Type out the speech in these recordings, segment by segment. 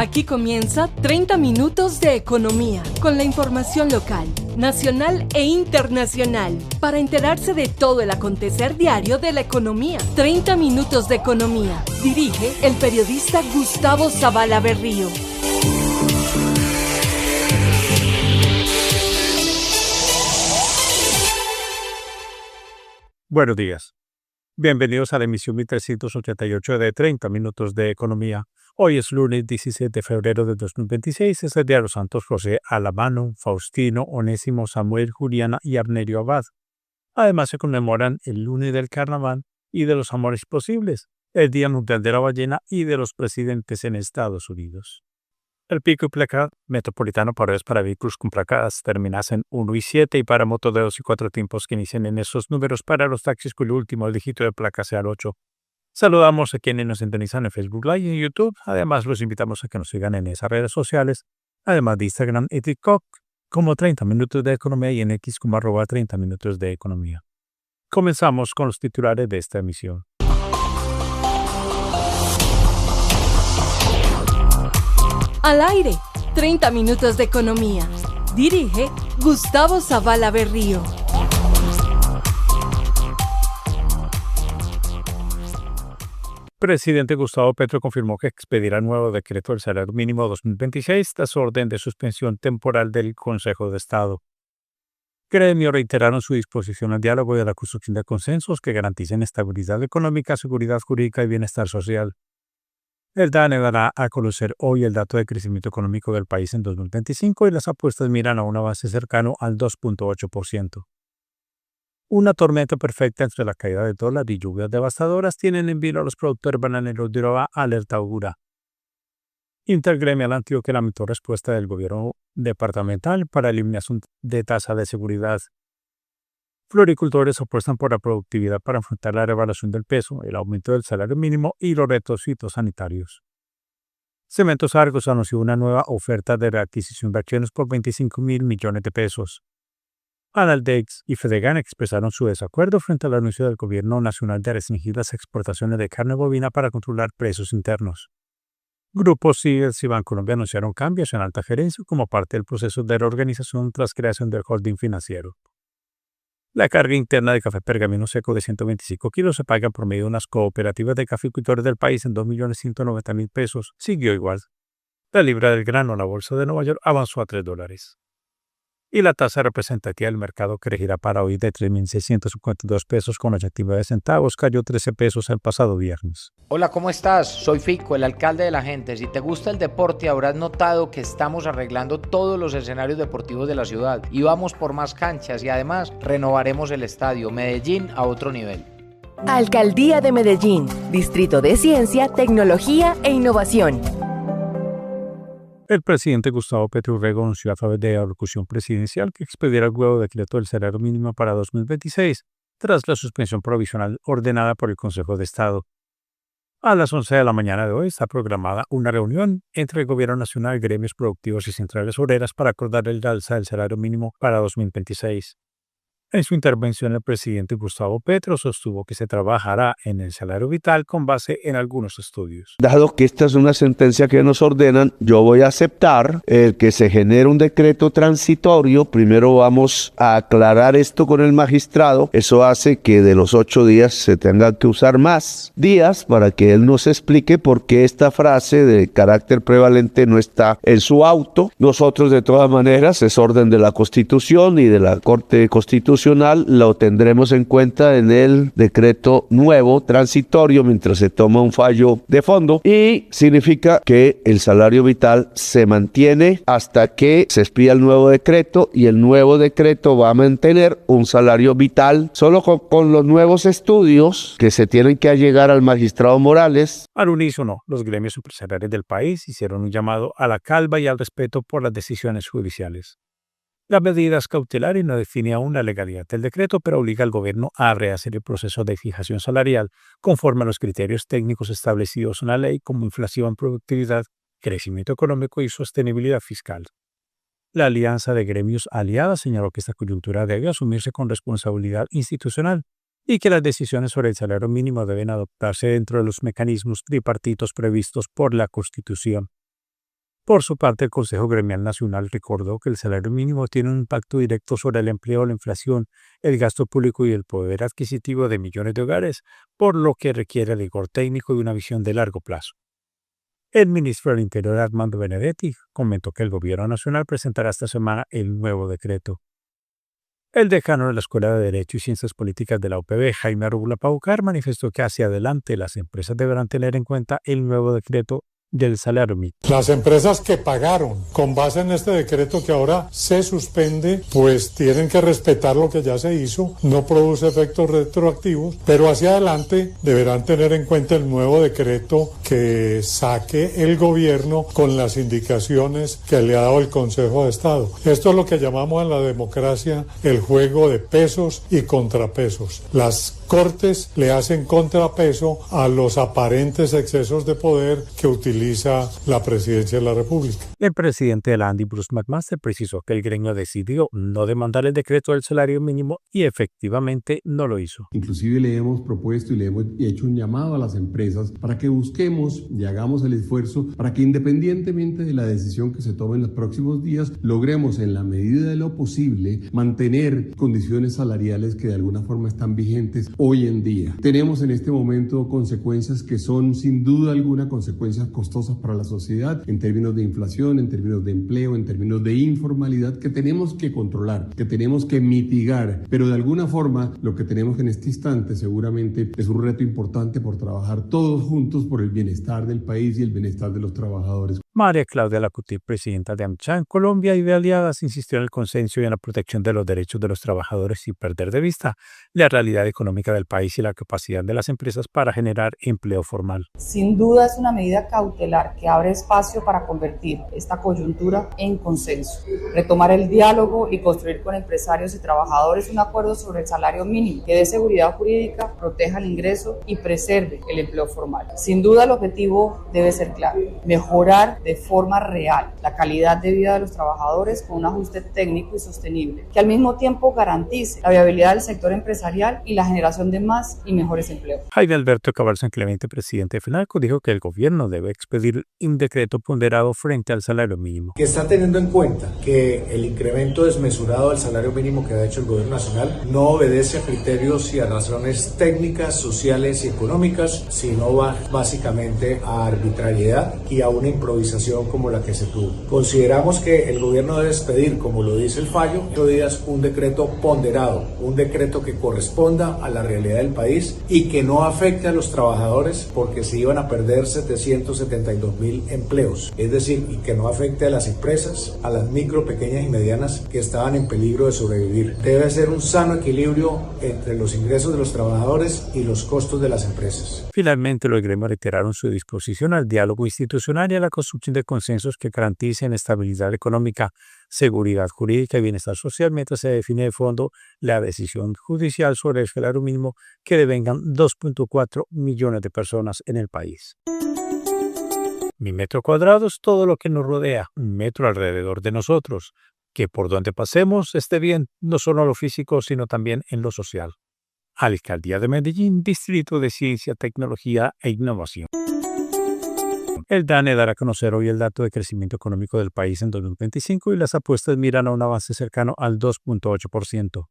Aquí comienza 30 minutos de economía, con la información local, nacional e internacional, para enterarse de todo el acontecer diario de la economía. 30 minutos de economía. Dirige el periodista Gustavo Zavala Berrío. Buenos días. Bienvenidos a la emisión 1388 de 30 minutos de economía. Hoy es lunes 17 de febrero de 2026. Es el día de los santos José Alamano, Faustino, Onésimo, Samuel, Juliana y Abnerio Abad. Además se conmemoran el lunes del carnaval y de los amores posibles, el Día Mundial de la Ballena y de los presidentes en Estados Unidos. El pico y placa metropolitano para vehículos con placas terminas en 1 y 7 y para motos de 2 y 4 tiempos que inician en esos números para los taxis cuyo último dígito de placa sea el 8. Saludamos a quienes nos sintonizan en Facebook Live y en YouTube. Además los invitamos a que nos sigan en esas redes sociales, además de Instagram y TikTok como 30 minutos de economía y en X como @30 minutos de economía. Comenzamos con los titulares de esta emisión. Al aire, 30 minutos de economía. Dirige Gustavo Zavala Berrío. Presidente Gustavo Petro confirmó que expedirá el nuevo decreto del salario mínimo 2026 tras orden de suspensión temporal del Consejo de Estado. Gremios reiteraron su disposición al diálogo y a la construcción de consensos que garanticen estabilidad económica, seguridad jurídica y bienestar social. El DANE dará a conocer hoy el dato de crecimiento económico del país en 2025 y las apuestas miran a un avance cercano al 2.8%. Una tormenta perfecta entre la caída del dólar y lluvias devastadoras tienen en vilo a los productores bananeros de Urabá, alerta augura. Intergremial Antioquia lamentó respuesta del gobierno departamental para eliminación de tasa de seguridad. Floricultores apuestan por la productividad para enfrentar la revaluación del peso, el aumento del salario mínimo y los retos fitosanitarios. Cementos Argos anunció una nueva oferta de readquisición de acciones por 25.000 millones de pesos. Analdex y Fedegan expresaron su desacuerdo frente al anuncio del gobierno nacional de restringir las exportaciones de carne bovina para controlar precios internos. Grupos Sears y Bancolombia anunciaron cambios en alta gerencia como parte del proceso de reorganización tras creación del holding financiero. La carga interna de café pergamino seco de 125 kilos se paga por medio de unas cooperativas de cafeicultores del país en 2.190.000 pesos. Siguió igual. La libra del grano en la bolsa de Nueva York avanzó a $3. Y la tasa representativa del mercado que regirá para hoy de 3.652 pesos con 89 centavos cayó 13 pesos el pasado viernes. Hola, ¿cómo estás? Soy Fico, el alcalde de la gente. Si te gusta el deporte, habrás notado que estamos arreglando todos los escenarios deportivos de la ciudad y vamos por más canchas y además renovaremos el estadio Medellín a otro nivel. Alcaldía de Medellín, Distrito de Ciencia, Tecnología e Innovación. El presidente Gustavo Petro anunció a través de la locución presidencial que expedirá el nuevo decreto del salario mínimo para 2026, tras la suspensión provisional ordenada por el Consejo de Estado. A las 11 de la mañana de hoy está programada una reunión entre el Gobierno Nacional, gremios productivos y centrales obreras para acordar el alza del salario mínimo para 2026. En su intervención, el presidente Gustavo Petro sostuvo que se trabajará en el salario vital con base en algunos estudios. Dado que esta es una sentencia que nos ordenan, yo voy a aceptar que se genere un decreto transitorio. Primero vamos a aclarar esto con el magistrado. Eso hace que de los 8 días se tengan que usar más días para que él nos explique por qué esta frase de carácter prevalente no está en su auto. Nosotros, de todas maneras, es orden de la Constitución y de la Corte Constitucional, lo tendremos en cuenta en el decreto nuevo transitorio mientras se toma un fallo de fondo, y significa que el salario vital se mantiene hasta que se expida el nuevo decreto, y el nuevo decreto va a mantener un salario vital solo con los nuevos estudios que se tienen que allegar al magistrado Morales. Al unísono, los gremios empresariales del país hicieron un llamado a la calma y al respeto por las decisiones judiciales. La medida es cautelar y no define aún la legalidad del decreto, pero obliga al gobierno a rehacer el proceso de fijación salarial conforme a los criterios técnicos establecidos en la ley como inflación, productividad, crecimiento económico y sostenibilidad fiscal. La Alianza de Gremios Aliada señaló que esta coyuntura debe asumirse con responsabilidad institucional y que las decisiones sobre el salario mínimo deben adoptarse dentro de los mecanismos tripartitos previstos por la Constitución. Por su parte, el Consejo Gremial Nacional recordó que el salario mínimo tiene un impacto directo sobre el empleo, la inflación, el gasto público y el poder adquisitivo de millones de hogares, por lo que requiere rigor técnico y una visión de largo plazo. El ministro del Interior, Armando Benedetti, comentó que el Gobierno Nacional presentará esta semana el nuevo decreto. El decano de la Escuela de Derecho y Ciencias Políticas de la UPB, Jaime Arrubla Paucar, manifestó que hacia adelante las empresas deberán tener en cuenta el nuevo decreto del salario mínimo. Las empresas que pagaron con base en este decreto que ahora se suspende, pues tienen que respetar lo que ya se hizo, no produce efectos retroactivos, pero hacia adelante deberán tener en cuenta el nuevo decreto que saque el gobierno con las indicaciones que le ha dado el Consejo de Estado. Esto es lo que llamamos en la democracia el juego de pesos y contrapesos. Las Cortes le hacen contrapeso a los aparentes excesos de poder que utiliza la Presidencia de la República. El presidente de la ANDI, Bruce McMaster, precisó que el gremio decidió no demandar el decreto del salario mínimo y efectivamente no lo hizo. Inclusive le hemos propuesto y le hemos hecho un llamado a las empresas para que busquemos y hagamos el esfuerzo para que independientemente de la decisión que se tome en los próximos días, logremos en la medida de lo posible mantener condiciones salariales que de alguna forma están vigentes hoy en día. Tenemos en este momento consecuencias que son sin duda alguna consecuencias costosas para la sociedad en términos de inflación, en términos de empleo, en términos de informalidad que tenemos que controlar, que tenemos que mitigar, pero de alguna forma lo que tenemos en este instante seguramente es un reto importante por trabajar todos juntos por el bienestar del país y el bienestar de los trabajadores. María Claudia Lacuti, presidenta de AmCham Colombia y de Aliadas, insistió en el consenso y en la protección de los derechos de los trabajadores sin perder de vista la realidad económica del país y la capacidad de las empresas para generar empleo formal. Sin duda es una medida cautelar que abre espacio para convertir esta coyuntura en consenso, retomar el diálogo y construir con empresarios y trabajadores un acuerdo sobre el salario mínimo que dé seguridad jurídica, proteja el ingreso y preserve el empleo formal. Sin duda el objetivo debe ser claro: mejorar de forma real la calidad de vida de los trabajadores con un ajuste técnico y sostenible, que al mismo tiempo garantice la viabilidad del sector empresarial y la generación de más y mejores empleos. Jaime Alberto Cabal San Clemente, presidente de FENALCO, dijo que el gobierno debe expedir un decreto ponderado frente al salario mínimo. Que está teniendo en cuenta que el incremento desmesurado del salario mínimo que ha hecho el gobierno nacional no obedece a criterios y a razones técnicas, sociales y económicas, sino va básicamente a arbitrariedad y a una improvisación como la que se tuvo. Consideramos que el gobierno debe expedir, como lo dice el fallo, 8 días un decreto ponderado, un decreto que corresponda a la realidad del país y que no afecte a los trabajadores porque se iban a perder 772.000 empleos, es decir, y que no afecte a las empresas, a las micro, pequeñas y medianas que estaban en peligro de sobrevivir. Debe ser un sano equilibrio entre los ingresos de los trabajadores y los costos de las empresas. Finalmente, los gremios reiteraron su disposición al diálogo institucional y a la construcción de consensos que garanticen estabilidad económica, seguridad jurídica y bienestar social mientras se define de fondo la decisión judicial sobre el salario mínimo que devengan 2.4 millones de personas en el país. Mi metro cuadrado es todo lo que nos rodea, un metro alrededor de nosotros, que por donde pasemos esté bien, no solo en lo físico, sino también en lo social. Alcaldía de Medellín, Distrito de Ciencia, Tecnología e Innovación. El DANE dará a conocer hoy el dato de crecimiento económico del país en 2025 y las apuestas miran a un avance cercano al 2.8%.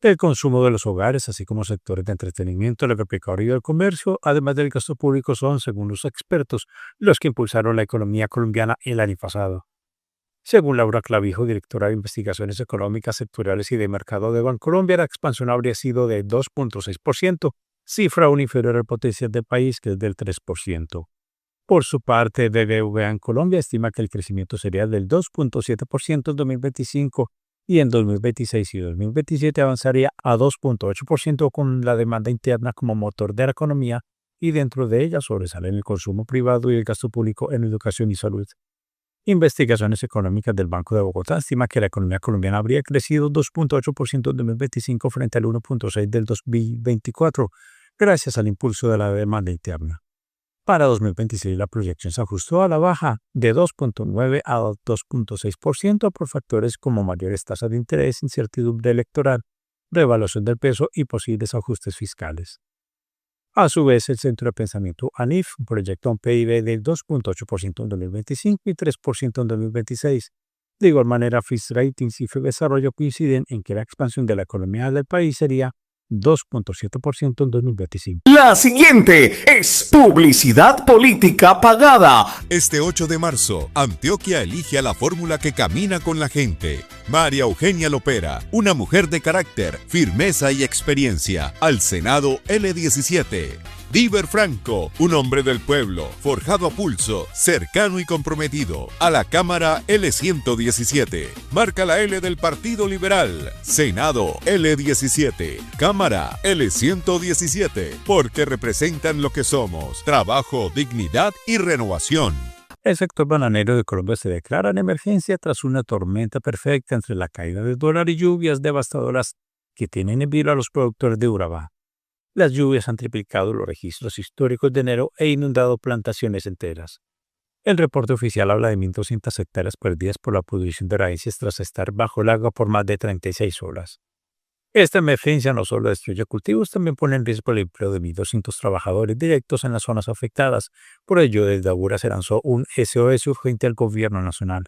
El consumo de los hogares, así como sectores de entretenimiento, el agropecuario y el comercio, además del gasto público, son, según los expertos, los que impulsaron la economía colombiana el año pasado. Según Laura Clavijo, directora de Investigaciones Económicas Sectoriales y de Mercado de Bancolombia, la expansión habría sido de 2.6%, cifra aún inferior al potencial del país, que es del 3%. Por su parte, BBVA en Colombia estima que el crecimiento sería del 2.7% en 2025 y en 2026 y 2027 avanzaría a 2.8% con la demanda interna como motor de la economía y dentro de ella sobresalen el consumo privado y el gasto público en educación y salud. Investigaciones Económicas del Banco de Bogotá estima que la economía colombiana habría crecido 2.8% en 2025 frente al 1.6% del 2024, gracias al impulso de la demanda interna. Para 2026 la proyección se ajustó a la baja de 2.9 a 2.6% por factores como mayores tasas de interés, incertidumbre electoral, revaluación del peso y posibles ajustes fiscales. A su vez, el Centro de Pensamiento ANIF proyecta un PIB del 2.8% en 2025 y 3% en 2026. De igual manera, Fitch Ratings y FEDesarrollo coinciden en que la expansión de la economía del país sería 2.7% en 2025. La siguiente es publicidad política pagada. Este 8 de marzo, Antioquia elige a la fórmula que camina con la gente. María Eugenia Lopera, una mujer de carácter, firmeza y experiencia. Al Senado L17. Diver Franco, un hombre del pueblo, forjado a pulso, cercano y comprometido. A la Cámara L117. Marca la L del Partido Liberal. Senado L17. Cámara L117. Porque representan lo que somos: trabajo, dignidad y renovación. El sector bananero de Colombia se declara en emergencia tras una tormenta perfecta entre la caída del dólar y lluvias devastadoras que tienen en vilo a los productores de Urabá. Las lluvias han triplicado los registros históricos de enero e inundado plantaciones enteras. El reporte oficial habla de 1.200 hectáreas perdidas por la pudrición de raíces tras estar bajo el agua por más de 36 horas. Esta emergencia no solo destruye cultivos, también pone en riesgo el empleo de 1.200 trabajadores directos en las zonas afectadas. Por ello, desde Augura se lanzó un SOS urgente al gobierno nacional.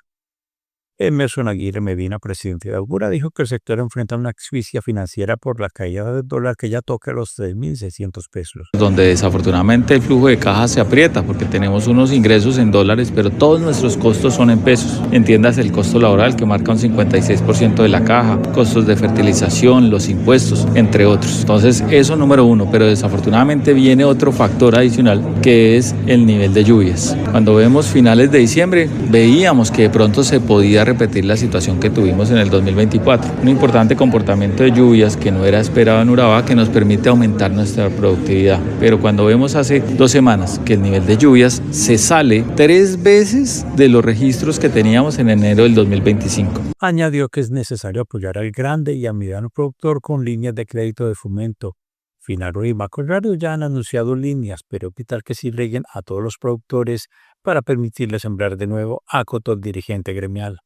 Emerson Aguirre Medina, presidente de Augura, dijo que el sector enfrenta una asfixia financiera por la caída del dólar que ya toca los 3.600 pesos. Donde desafortunadamente el flujo de caja se aprieta porque tenemos unos ingresos en dólares, pero todos nuestros costos son en pesos. Entiéndase el costo laboral que marca un 56% de la caja, costos de fertilización, los impuestos, entre otros. Entonces eso número uno, pero desafortunadamente viene otro factor adicional que es el nivel de lluvias. Cuando vemos finales de diciembre, veíamos que de pronto se podía repetir la situación que tuvimos en el 2024. Un importante comportamiento de lluvias que no era esperado en Urabá, que nos permite aumentar nuestra productividad. Pero cuando vemos hace 2 semanas que el nivel de lluvias se sale 3 veces de los registros que teníamos en enero del 2025. Añadió que es necesario apoyar al grande y al mediano productor con líneas de crédito de fomento. Finaro y Macorrario ya han anunciado líneas, pero ¿qué tal que si lleguen a todos los productores para permitirles sembrar de nuevo?, acotó el dirigente gremial.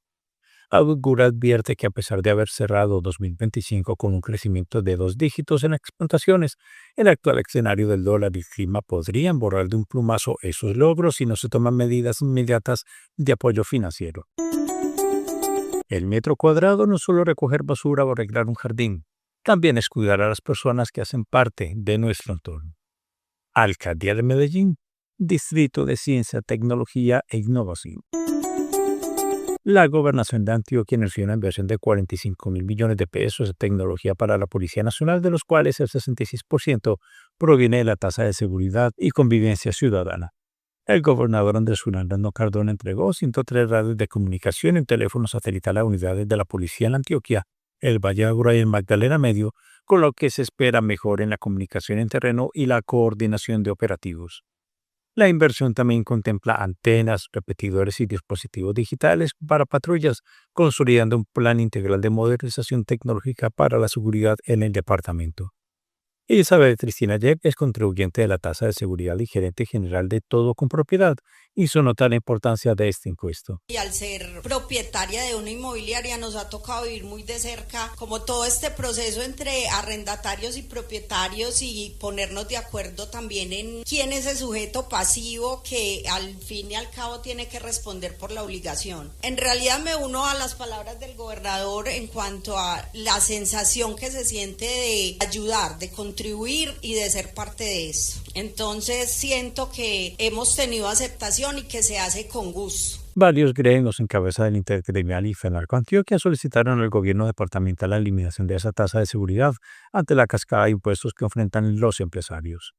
Augura advierte que a pesar de haber cerrado 2025 con un crecimiento de 2 dígitos en exportaciones, el actual escenario del dólar y el clima podrían borrar de un plumazo esos logros si no se toman medidas inmediatas de apoyo financiero. El metro cuadrado no es solo recoger basura o arreglar un jardín, también es cuidar a las personas que hacen parte de nuestro entorno. Alcaldía de Medellín, Distrito de Ciencia, Tecnología e Innovación. La Gobernación de Antioquia anunció una inversión de 45.000 millones de pesos de tecnología para la Policía Nacional, de los cuales el 66% proviene de la tasa de seguridad y convivencia ciudadana. El gobernador Andrés Fernando Cardona entregó 103 radios de comunicación y un teléfono satelital a unidades de la Policía en Antioquia, el Valle de Aburrá y el Magdalena Medio, con lo que se espera mejor en la comunicación en terreno y la coordinación de operativos. La inversión también contempla antenas, repetidores y dispositivos digitales para patrullas, consolidando un plan integral de modernización tecnológica para la seguridad en el departamento. Isabel Cristina Yep es contribuyente de la tasa de seguridad y gerente general de Todo con Propiedad, hizo notar la importancia de este impuesto. Y al ser propietaria de una inmobiliaria nos ha tocado vivir muy de cerca como todo este proceso entre arrendatarios y propietarios y ponernos de acuerdo también en quién es el sujeto pasivo que al fin y al cabo tiene que responder por la obligación. En realidad me uno a las palabras del gobernador en cuanto a la sensación que se siente de ayudar, de contribuir y de ser parte de eso. Entonces siento que hemos tenido aceptación y que se hace con gusto. Varios gremios en cabeza del Intergremial y FENALCO Antioquia solicitaron al gobierno departamental la eliminación de esa tasa de seguridad ante la cascada de impuestos que enfrentan los empresarios.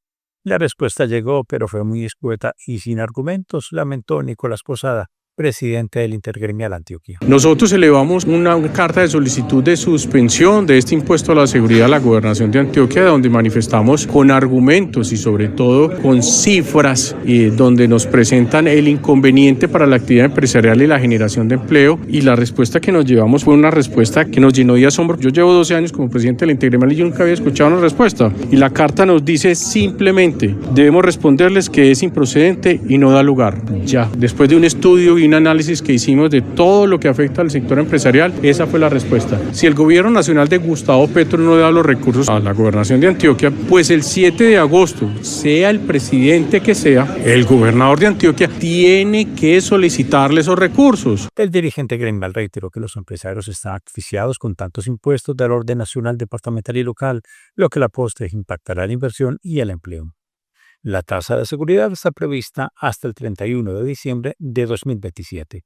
La respuesta llegó, pero fue muy escueta y sin argumentos, lamentó Nicolás Posada, presidente del Intergremial Antioquia. Nosotros elevamos una carta de solicitud de suspensión de este impuesto a la seguridad a la Gobernación de Antioquia, donde manifestamos con argumentos y sobre todo con cifras donde nos presentan el inconveniente para la actividad empresarial y la generación de empleo, y la respuesta que nos llevamos fue una respuesta que nos llenó de asombro. Yo llevo 12 años como presidente del Intergremial y yo nunca había escuchado una respuesta, y la carta nos dice simplemente debemos responderles que es improcedente y no da lugar. Ya, después de un estudio y un análisis que hicimos de todo lo que afecta al sector empresarial, esa fue la respuesta. Si el gobierno nacional de Gustavo Petro no da los recursos a la gobernación de Antioquia, pues el 7 de agosto, sea el presidente que sea, el gobernador de Antioquia tiene que solicitarle esos recursos. El dirigente gremial reiteró que los empresarios están asfixiados con tantos impuestos del orden nacional, departamental y local, lo que a la postre impactará la inversión y el empleo. La tasa de seguridad está prevista hasta el 31 de diciembre de 2027.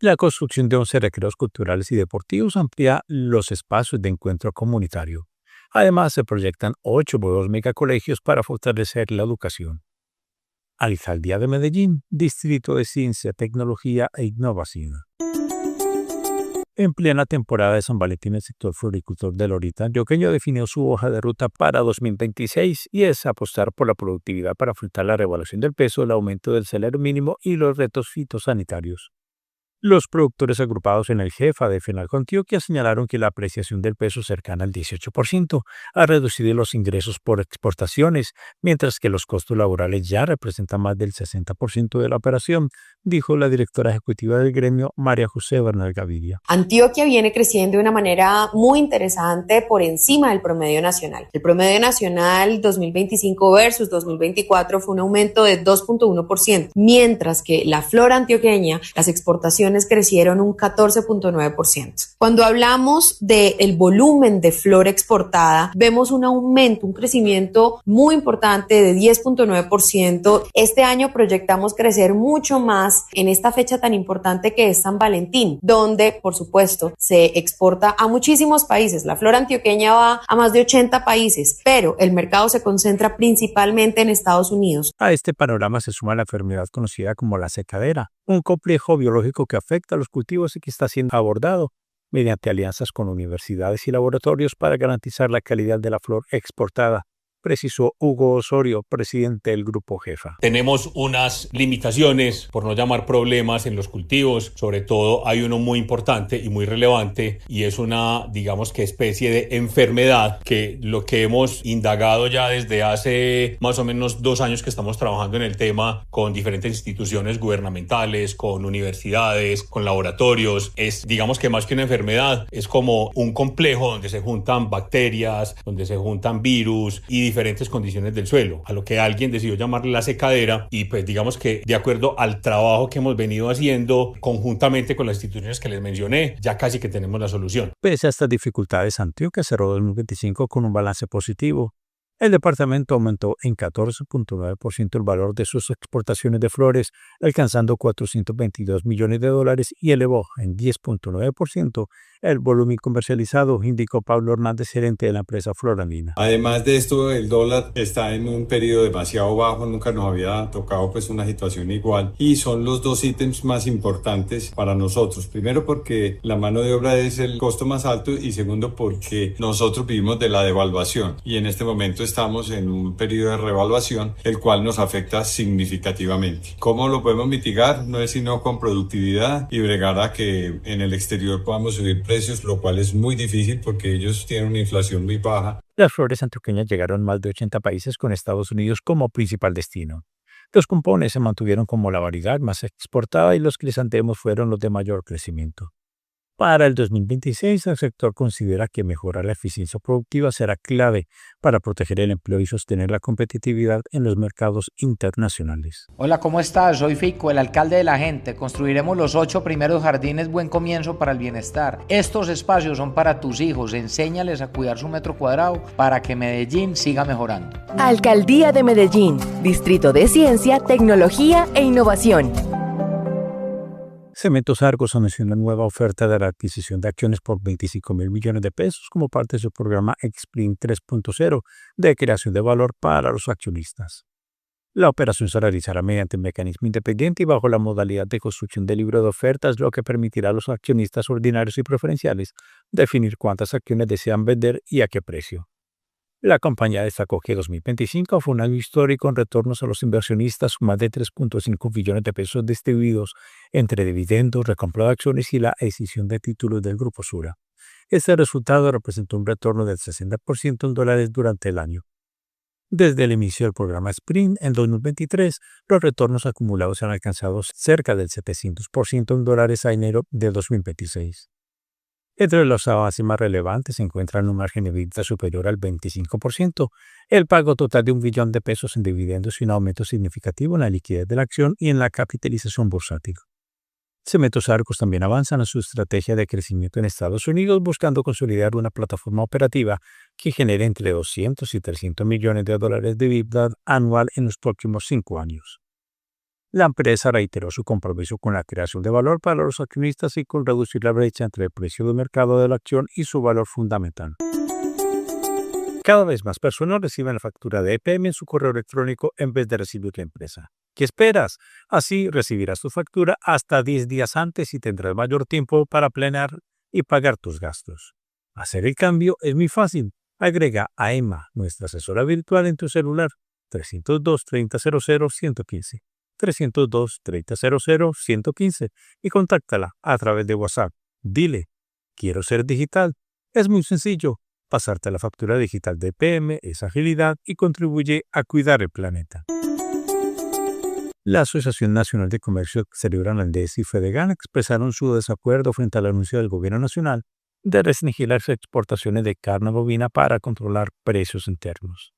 La construcción de 11 recreos culturales y deportivos amplía los espacios de encuentro comunitario. Además, se proyectan 8 nuevos megacolegios para fortalecer la educación. Alcaldía de Medellín, Distrito de Ciencia, Tecnología e Innovación. En plena temporada de San Valentín, el sector floricultor del Oriente Antioqueño definió su hoja de ruta para 2026 y es apostar por la productividad para afrontar la revaluación del peso, el aumento del salario mínimo y los retos fitosanitarios. Los productores agrupados en el Jefa de FENALCO Antioquia señalaron que la apreciación del peso cercana al 18% ha reducido los ingresos por exportaciones, mientras que los costos laborales ya representan más del 60% de la operación, dijo la directora ejecutiva del gremio, María José Bernal Gaviria. Antioquia viene creciendo de una manera muy interesante por encima del promedio nacional. El promedio nacional 2025 versus 2024 fue un aumento de 2.1%, mientras que la flora antioqueña, las exportaciones crecieron un 14.9%. Cuando hablamos del volumen de flora exportada, vemos un aumento, un crecimiento muy importante de 10.9%. Este año proyectamos crecer mucho más en esta fecha tan importante que es San Valentín, donde, por supuesto, se exporta a muchísimos países. La flora antioqueña va a más de 80 países, pero el mercado se concentra principalmente en Estados Unidos. A este panorama se suma la enfermedad conocida como la secadera, un complejo biológico que afecta a los cultivos y que está siendo abordado mediante alianzas con universidades y laboratorios para garantizar la calidad de la flor exportada, precisó Hugo Osorio, presidente del Grupo Jefa. Tenemos unas limitaciones, por no llamar problemas, en los cultivos. Sobre todo hay uno muy importante y muy relevante y es una, digamos que especie de enfermedad que lo que hemos indagado ya desde hace más o menos 2 años que estamos trabajando en el tema con diferentes instituciones gubernamentales, con universidades, con laboratorios. Es, digamos que más que una enfermedad, es como un complejo donde se juntan bacterias, donde se juntan virus y diferentes condiciones del suelo, a lo que alguien decidió llamarle la secadera y pues digamos que de acuerdo al trabajo que hemos venido haciendo conjuntamente con las instituciones que les mencioné, ya casi que tenemos la solución. Pese a estas dificultades, Antioquia cerró 2025 con un balance positivo. El departamento aumentó en 14.9% el valor de sus exportaciones de flores, alcanzando $422 millones y elevó en 10.9% el volumen comercializado, indicó Pablo Hernández, gerente de la empresa Florandina. Además de esto, el dólar está en un periodo demasiado bajo, nunca nos había tocado pues una situación igual y son los 2 ítems más importantes para nosotros. Primero porque la mano de obra es el costo más alto y segundo porque nosotros vivimos de la devaluación y en este momento estamos en un periodo de revaluación el cual nos afecta significativamente. ¿Cómo lo podemos mitigar? No es sino con productividad y bregar a que en el exterior podamos subir precios, lo cual es muy difícil porque ellos tienen una inflación muy baja. Las flores antioqueñas llegaron a más de 80 países con Estados Unidos como principal destino. Los pompones se mantuvieron como la variedad más exportada y los crisantemos fueron los de mayor crecimiento. Para el 2026, el sector considera que mejorar la eficiencia productiva será clave para proteger el empleo y sostener la competitividad en los mercados internacionales. Hola, ¿cómo estás? Soy Fico, el alcalde de la gente. Construiremos los 8 primeros jardines Buen Comienzo para el bienestar. Estos espacios son para tus hijos. Enséñales a cuidar su metro cuadrado para que Medellín siga mejorando. Alcaldía de Medellín, Distrito de Ciencia, Tecnología e Innovación. Cementos Argos anunció una nueva oferta de la adquisición de acciones por $25.000 millones como parte de su programa Explin 3.0 de creación de valor para los accionistas. La operación se realizará mediante un mecanismo independiente y bajo la modalidad de construcción de libro de ofertas, lo que permitirá a los accionistas ordinarios y preferenciales definir cuántas acciones desean vender y a qué precio. La compañía destacó que 2025 fue un año histórico en retornos a los inversionistas, con más de $3.5 billones distribuidos entre dividendos, recompra de acciones y la escisión de títulos del Grupo Sura. Este resultado representó un retorno del 60% en dólares durante el año. Desde el inicio del programa Sprint en 2023, los retornos acumulados han alcanzado cerca del 700% en dólares a enero de 2026. Entre los avances más relevantes se encuentran un margen de EBITDA superior al 25%, el pago total de $1 billón en dividendos y un aumento significativo en la liquidez de la acción y en la capitalización bursátil. Cementos Argos también avanzan en su estrategia de crecimiento en Estados Unidos, buscando consolidar una plataforma operativa que genere entre 200 y 300 millones de dólares de EBITDA anual en los próximos 5 años. La empresa reiteró su compromiso con la creación de valor para los accionistas y con reducir la brecha entre el precio de mercado de la acción y su valor fundamental. Cada vez más personas reciben la factura de EPM en su correo electrónico en vez de recibir la empresa. ¿Qué esperas? Así recibirás tu factura hasta 10 días antes y tendrás mayor tiempo para planear y pagar tus gastos. Hacer el cambio es muy fácil. Agrega a Emma, nuestra asesora virtual, en tu celular 302-3000-115. 302-3000-115 y contáctala a través de WhatsApp. Dile, quiero ser digital. Es muy sencillo. Pasarte la factura digital de EPM es agilidad y contribuye a cuidar el planeta. La Asociación Nacional de Comercio Exterior Analdés y Fedegan expresaron su desacuerdo frente al anuncio del Gobierno Nacional de restringir las exportaciones de carne bovina para controlar precios internos.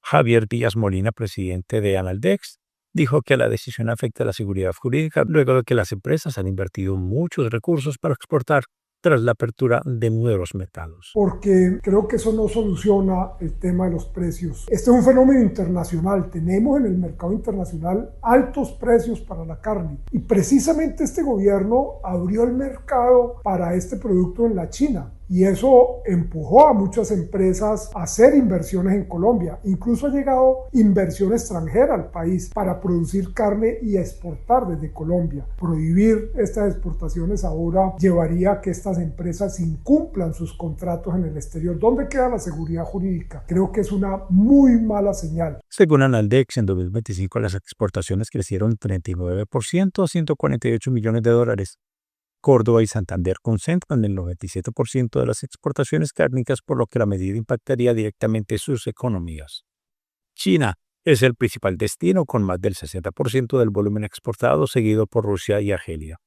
Javier Díaz Molina, presidente de Analdex, dijo que la decisión afecta la seguridad jurídica luego de que las empresas han invertido muchos recursos para exportar tras la apertura de nuevos mercados. Porque creo que eso no soluciona el tema de los precios. Este es un fenómeno internacional. Tenemos en el mercado internacional altos precios para la carne. Y precisamente este gobierno abrió el mercado para este producto en la China. Y eso empujó a muchas empresas a hacer inversiones en Colombia. Incluso ha llegado inversión extranjera al país para producir carne y exportar desde Colombia. Prohibir estas exportaciones ahora llevaría a que estas empresas incumplan sus contratos en el exterior. ¿Dónde queda la seguridad jurídica? Creo que es una muy mala señal. Según Analdex, en 2025 las exportaciones crecieron 39% a 148 millones de dólares. Córdoba y Santander concentran el 97% de las exportaciones cárnicas, por lo que la medida impactaría directamente sus economías. China es el principal destino, con más del 60% del volumen exportado, seguido por Rusia y Argelia.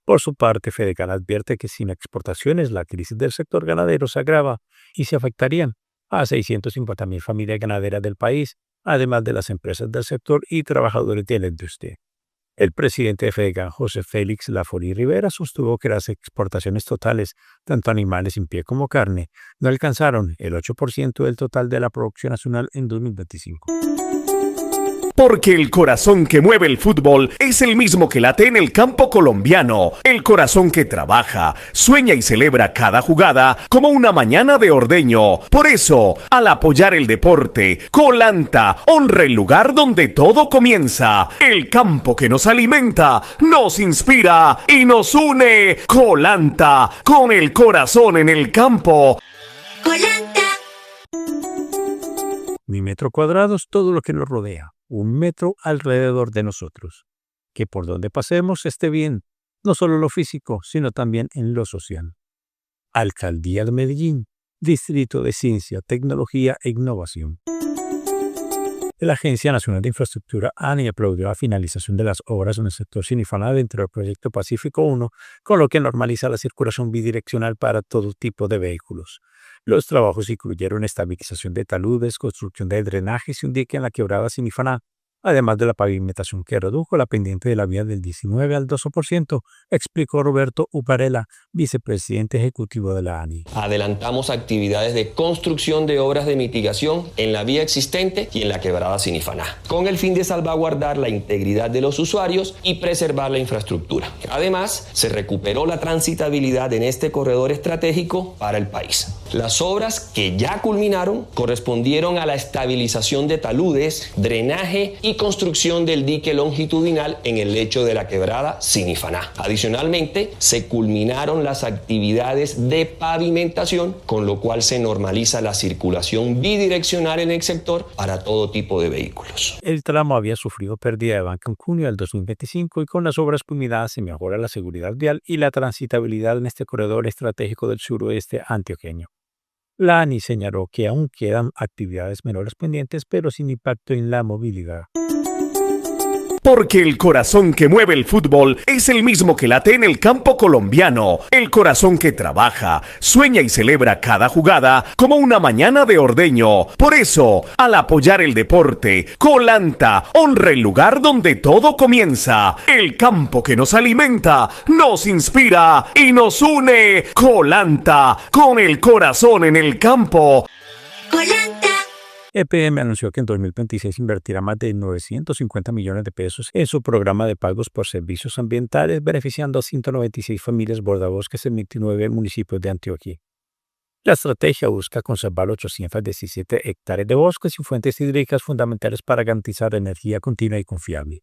Por su parte, Fedegan advierte que sin exportaciones la crisis del sector ganadero se agrava y se afectarían a 650.000 familias ganaderas del país, además de las empresas del sector y trabajadores de la industria. El presidente de Fedegan, José Félix Laforí Rivera, sostuvo que las exportaciones totales, tanto animales en pie como carne, no alcanzaron el 8% del total de la producción nacional en 2025. Porque el corazón que mueve el fútbol es el mismo que late en el campo colombiano. El corazón que trabaja, sueña y celebra cada jugada como una mañana de ordeño. Por eso, al apoyar el deporte, Colanta honra el lugar donde todo comienza. El campo que nos alimenta, nos inspira y nos une. Colanta, con el corazón en el campo. Colanta. Mi metro cuadrado es todo lo que nos rodea. Un metro alrededor de nosotros. Que por donde pasemos esté bien, no solo en lo físico, sino también en lo social. Alcaldía de Medellín, Distrito de Ciencia, Tecnología e Innovación. La Agencia Nacional de Infraestructura ANI aplaudió la finalización de las obras en el sector Sinifaná dentro del Proyecto Pacífico 1, con lo que normaliza la circulación bidireccional para todo tipo de vehículos. Los trabajos incluyeron estabilización de taludes, construcción de drenajes y un dique en la quebrada Sinifaná, además de la pavimentación que redujo la pendiente de la vía del 19 al 12%, explicó Roberto Uparela, vicepresidente ejecutivo de la ANI. Adelantamos actividades de construcción de obras de mitigación en la vía existente y en la quebrada Sinifaná, con el fin de salvaguardar la integridad de los usuarios y preservar la infraestructura. Además, se recuperó la transitabilidad en este corredor estratégico para el país. Las obras que ya culminaron correspondieron a la estabilización de taludes, drenaje y construcción del dique longitudinal en el lecho de la quebrada Sinifaná. Adicionalmente, se culminaron las actividades de pavimentación, con lo cual se normaliza la circulación bidireccional en el sector para todo tipo de vehículos. El tramo había sufrido pérdida de banca en junio del 2025 y con las obras culminadas se mejora la seguridad vial y la transitabilidad en este corredor estratégico del suroeste antioqueño. La ANI señaló que aún quedan actividades menores pendientes, pero sin impacto en la movilidad. Porque el corazón que mueve el fútbol es el mismo que late en el campo colombiano. El corazón que trabaja, sueña y celebra cada jugada como una mañana de ordeño. Por eso, al apoyar el deporte, Colanta honra el lugar donde todo comienza. El campo que nos alimenta, nos inspira y nos une. Colanta, con el corazón en el campo. Colanta. EPM anunció que en 2026 invertirá más de 950 millones de pesos en su programa de pagos por servicios ambientales, beneficiando a 196 familias bordabosques en 29 municipios de Antioquia. La estrategia busca conservar 817 hectáreas de bosques y fuentes hídricas fundamentales para garantizar energía continua y confiable.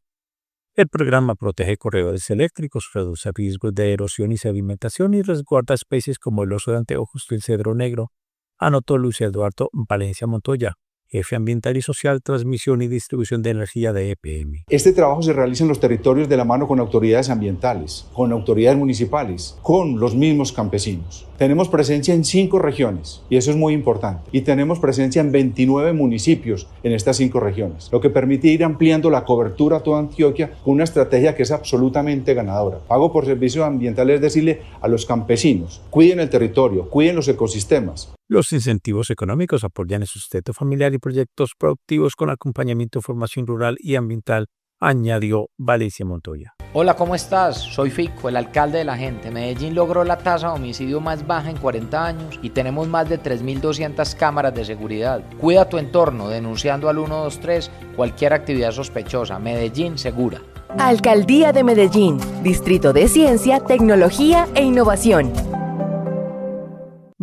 El programa protege corredores eléctricos, reduce riesgos de erosión y sedimentación y resguarda especies como el oso de anteojos y el cedro negro, anotó Luis Eduardo Valencia Montoya, jefe ambiental y social, transmisión y distribución de energía de EPM. Este trabajo se realiza en los territorios de la mano con autoridades ambientales, con autoridades municipales, con los mismos campesinos. Tenemos presencia en 5 regiones y eso es muy importante. Y tenemos presencia en 29 municipios en estas 5 regiones, lo que permite ir ampliando la cobertura a toda Antioquia con una estrategia que es absolutamente ganadora. Pago por servicios ambientales es decirle a los campesinos, cuiden el territorio, cuiden los ecosistemas. Los incentivos económicos apoyan el sustento familiar y proyectos productivos con acompañamiento, formación rural y ambiental, añadió Valencia Montoya. Hola, ¿cómo estás? Soy Fico, el alcalde de la gente. Medellín logró la tasa de homicidio más baja en 40 años y tenemos más de 3.200 cámaras de seguridad. Cuida tu entorno denunciando al 123 cualquier actividad sospechosa. Medellín segura. Alcaldía de Medellín, Distrito de Ciencia, Tecnología e Innovación.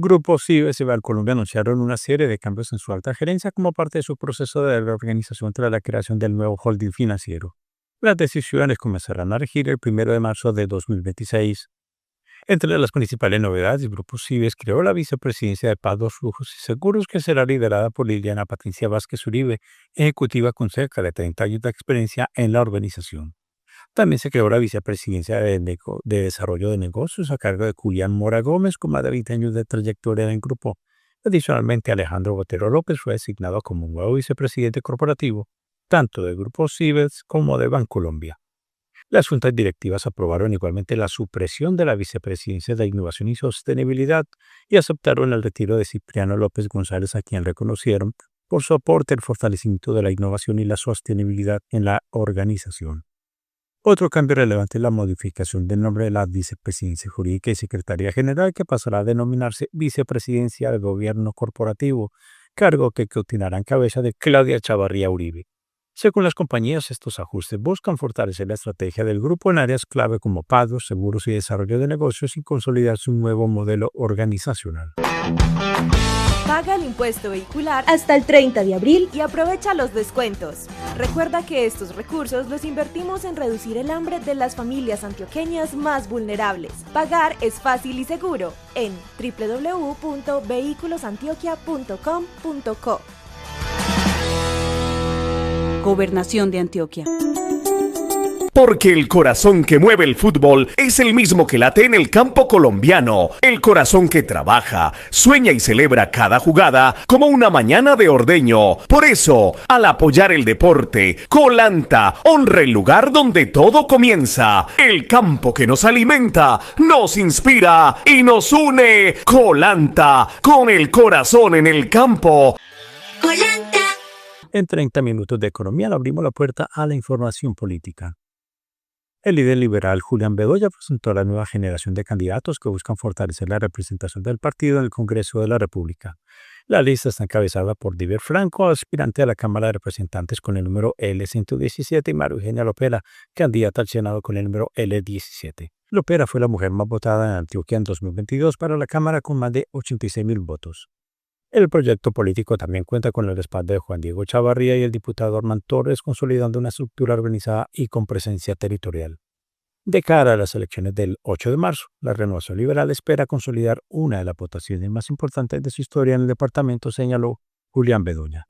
Grupo Cibes y Bancolombia anunciaron una serie de cambios en su alta gerencia como parte de su proceso de reorganización tras la creación del nuevo holding financiero. Las decisiones comenzarán a regir el 1 de marzo de 2026. Entre las principales novedades, el Grupo Cibes creó la vicepresidencia de Pagos, Flujos y Seguros, que será liderada por Liliana Patricia Vázquez Uribe, ejecutiva con cerca de 30 años de experiencia en la organización. También se creó la vicepresidencia de Desarrollo de Negocios a cargo de Julián Mora Gómez, con más de 20 años de trayectoria en el grupo. Adicionalmente, Alejandro Botero López fue designado como nuevo vicepresidente corporativo, tanto del Grupo Cibes como de Bancolombia. Las juntas directivas aprobaron igualmente la supresión de la vicepresidencia de Innovación y Sostenibilidad y aceptaron el retiro de Cipriano López González, a quien reconocieron por su aporte al fortalecimiento de la innovación y la sostenibilidad en la organización. Otro cambio relevante es la modificación del nombre de la Vicepresidencia Jurídica y Secretaría General, que pasará a denominarse Vicepresidencia de Gobierno Corporativo, cargo que continuará en cabeza de Claudia Chavarría Uribe. Según las compañías, estos ajustes buscan fortalecer la estrategia del grupo en áreas clave como pagos, seguros y desarrollo de negocios y consolidar su nuevo modelo organizacional. Paga el impuesto vehicular hasta el 30 de abril y aprovecha los descuentos. Recuerda que estos recursos los invertimos en reducir el hambre de las familias antioqueñas más vulnerables. Pagar es fácil y seguro en www.vehiculosantioquia.com.co. Gobernación de Antioquia. Porque el corazón que mueve el fútbol es el mismo que late en el campo colombiano. El corazón que trabaja, sueña y celebra cada jugada como una mañana de ordeño. Por eso, al apoyar el deporte, Colanta honra el lugar donde todo comienza. El campo que nos alimenta, nos inspira y nos une. Colanta, con el corazón en el campo. Colanta. En 30 minutos de economía le abrimos la puerta a la información política. El líder liberal Julián Bedoya presentó a la nueva generación de candidatos que buscan fortalecer la representación del partido en el Congreso de la República. La lista está encabezada por Diver Franco, aspirante a la Cámara de Representantes con el número L117, y María Eugenia Lopera, candidata al Senado con el número L17. Lopera fue la mujer más votada en Antioquia en 2022 para la Cámara con más de 86.000 votos. El proyecto político también cuenta con el respaldo de Juan Diego Chavarría y el diputado Armand Torres, consolidando una estructura organizada y con presencia territorial. De cara a las elecciones del 8 de marzo, la Renovación Liberal espera consolidar una de las votaciones más importantes de su historia en el departamento, señaló Julián Bedoya.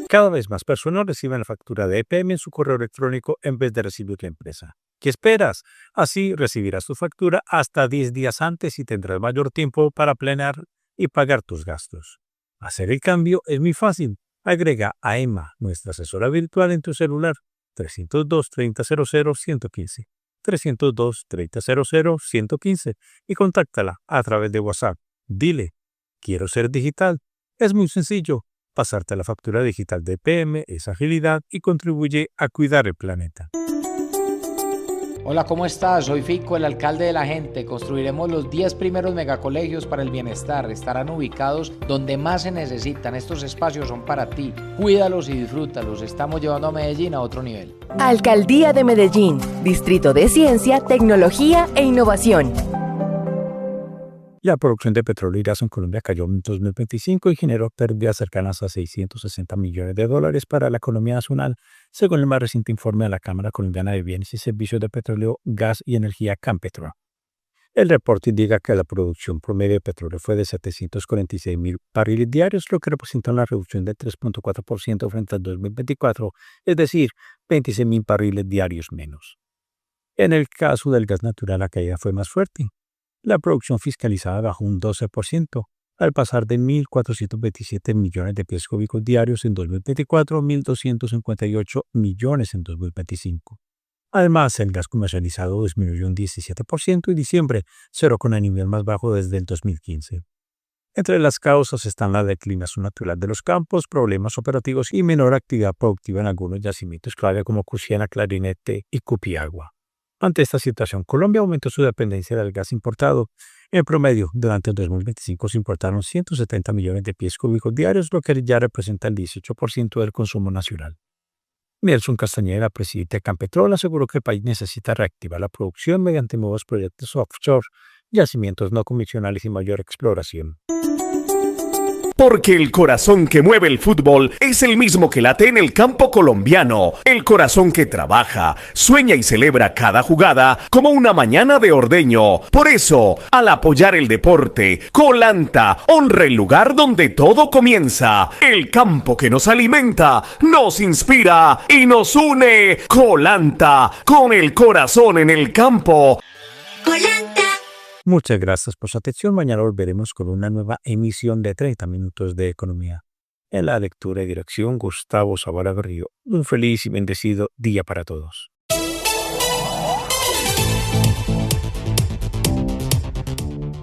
Cada vez más personas reciben la factura de EPM en su correo electrónico en vez de recibir la empresa. ¿Qué esperas? Así recibirás tu factura hasta 10 días antes y tendrás mayor tiempo para planear y pagar tus gastos. Hacer el cambio es muy fácil. Agrega a Emma, nuestra asesora virtual, en tu celular 302-3000-115, 302-3000-115 y contáctala a través de WhatsApp. Dile, quiero ser digital. Es muy sencillo. Pasarte la factura digital de PM es agilidad y contribuye a cuidar el planeta. Hola, ¿cómo estás? Soy Fico, el alcalde de la gente. Construiremos los 10 primeros megacolegios para el bienestar. Estarán ubicados donde más se necesitan. Estos espacios son para ti. Cuídalos y disfrútalos. Estamos llevando a Medellín a otro nivel. Alcaldía de Medellín, Distrito de Ciencia, Tecnología e Innovación. La producción de petróleo y gas en Colombia cayó en 2025 y generó pérdidas cercanas a $660 millones para la economía nacional, según el más reciente informe de la Cámara Colombiana de Bienes y Servicios de Petróleo, Gas y Energía, Campetro. El reporte indica que la producción promedio de petróleo fue de 746.000 barriles diarios, lo que representa una reducción de 3.4% frente al 2024, es decir, 26.000 barriles diarios menos. En el caso del gas natural, la caída fue más fuerte. La producción fiscalizada bajó un 12%, al pasar de 1.427 millones de pies cúbicos diarios en 2024 a 1.258 millones en 2025. Además, el gas comercializado disminuyó un 17% en diciembre, cerró con el nivel más bajo desde el 2015. Entre las causas están la declinación natural de los campos, problemas operativos y menor actividad productiva en algunos yacimientos clave como Cusiana, Clarinete y Cupiagua. Ante esta situación, Colombia aumentó su dependencia del gas importado. En promedio, durante el 2025 se importaron 170 millones de pies cúbicos diarios, lo que ya representa el 18% del consumo nacional. Nelson Castañeda, presidente de Campetrol, aseguró que el país necesita reactivar la producción mediante nuevos proyectos offshore, yacimientos no convencionales y mayor exploración. Porque el corazón que mueve el fútbol es el mismo que late en el campo colombiano. El corazón que trabaja, sueña y celebra cada jugada como una mañana de ordeño. Por eso, al apoyar el deporte, Colanta honra el lugar donde todo comienza. El campo que nos alimenta, nos inspira y nos une. Colanta, con el corazón en el campo. Colanta. Muchas gracias por su atención. Mañana volveremos con una nueva emisión de 30 minutos de economía. En la lectura y dirección, Gustavo Zavala Berrío. Un feliz y bendecido día para todos.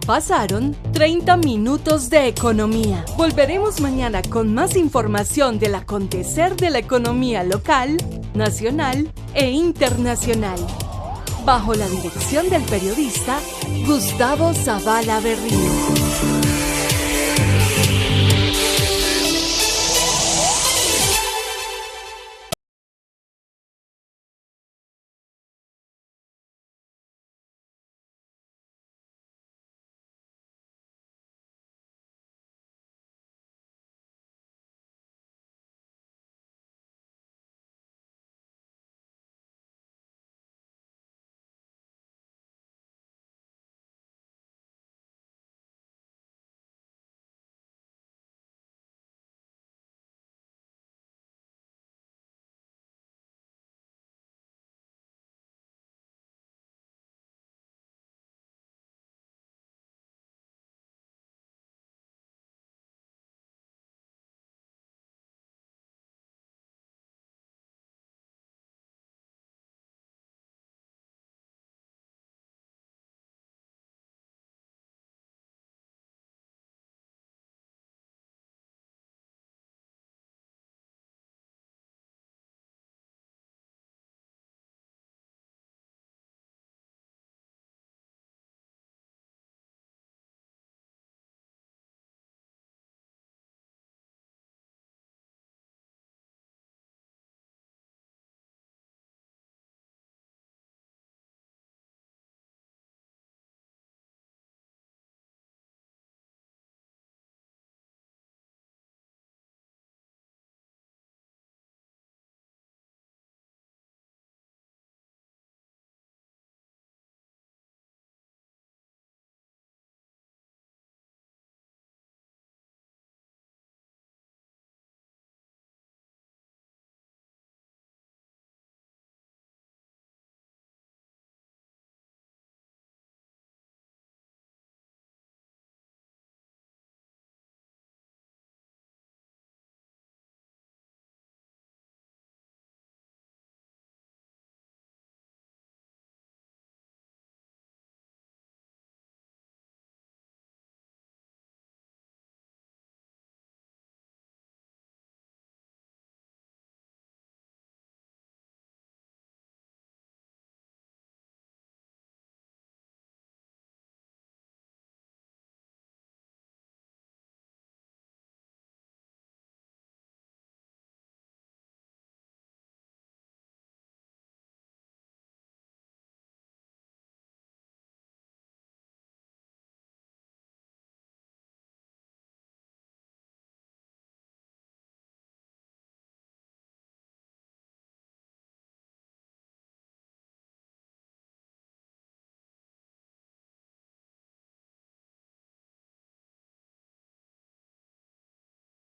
Pasaron 30 minutos de economía. Volveremos mañana con más información del acontecer de la economía local, nacional e internacional. Bajo la dirección del periodista Gustavo Zavala Berrío.